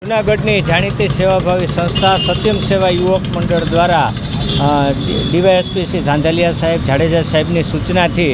જૂનાગઢની જાણીતી સેવાભાવી સંસ્થા સત્યમ સેવા યુવક મંડળ દ્વારા ડીવાયએસપી શ્રી ધાંધલિયા સાહેબ જાડેજા સાહેબની સૂચનાથી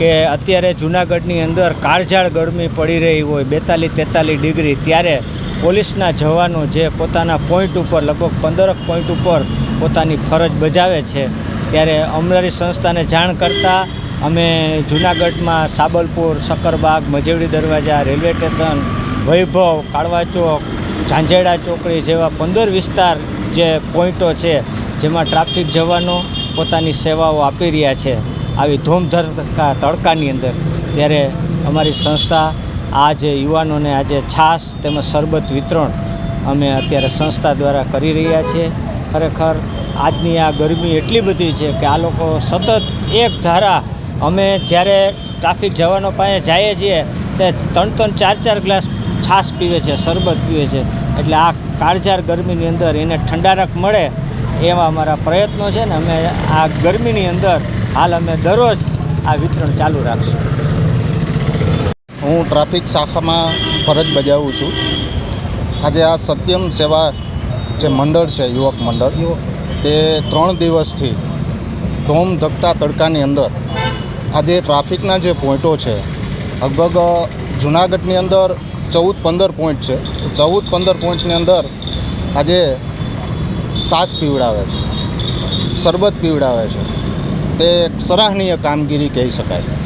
કે અત્યારે જૂનાગઢની અંદર કાળઝાળ ગરમી પડી રહી હોય 42-43 ડિગ્રી, ત્યારે પોલીસના જવાનો જે પોતાના પોઈન્ટ ઉપર લગભગ 15 પોઈન્ટ ઉપર પોતાની ફરજ બજાવે છે, ત્યારે અમારી સંસ્થાને જાણ કરતાં અમે જૂનાગઢમાં સાબલપુર, સક્કરબાગ, મજેવડી દરવાજા, રેલવે સ્ટેશન, વૈભવ, કાળવા ચોક, ઝાંઝેડા ચોકડી જેવા 15 વિસ્તાર જે પોઈન્ટો છે જેમાં ટ્રાફિક જવાનો પોતાની સેવાઓ આપી રહ્યા છે આવી ધોમધડકા તડકાની અંદર, ત્યારે અમારી સંસ્થા આજે યુવાનોને આજે છાશ તેમજ શરબત વિતરણ અમે અત્યારે સંસ્થા દ્વારા કરી રહ્યા છીએ। ખરેખર આજની આ ગરમી એટલી બધી છે કે આ લોકો સતત એક ધારા, અમે જ્યારે ટ્રાફિક જવાનો પાસે જઈએ છીએ તે 3-4 ગ્લાસ છાશ પીવે છે, શરબત પીવે છે, એટલે આ કાળઝાળ ગરમીની અંદર એને ઠંડારક મળે એવા અમારા પ્રયત્નો છે ને અમે આ ગરમીની અંદર હાલ અમે દરરોજ આ વિતરણ ચાલુ રાખશું। હું ટ્રાફિક શાખામાં ફરજ બજાવું છું। આજે આ સત્યમ સેવા જે મંડળ છે, યુવક મંડળ, તે 3 દિવસથી ધોમધકતા તડકાની અંદર આજે ટ્રાફિકના જે પોઈન્ટો છે, લગભગ જૂનાગઢની અંદર 14-15 પોઈન્ટ છે। 14-15 પોઈન્ટની અંદર આજે છાશ પીવડાવે છે, શરબત પીવડાવે છે, તે સરાહનીય કામગીરી કહી શકાય।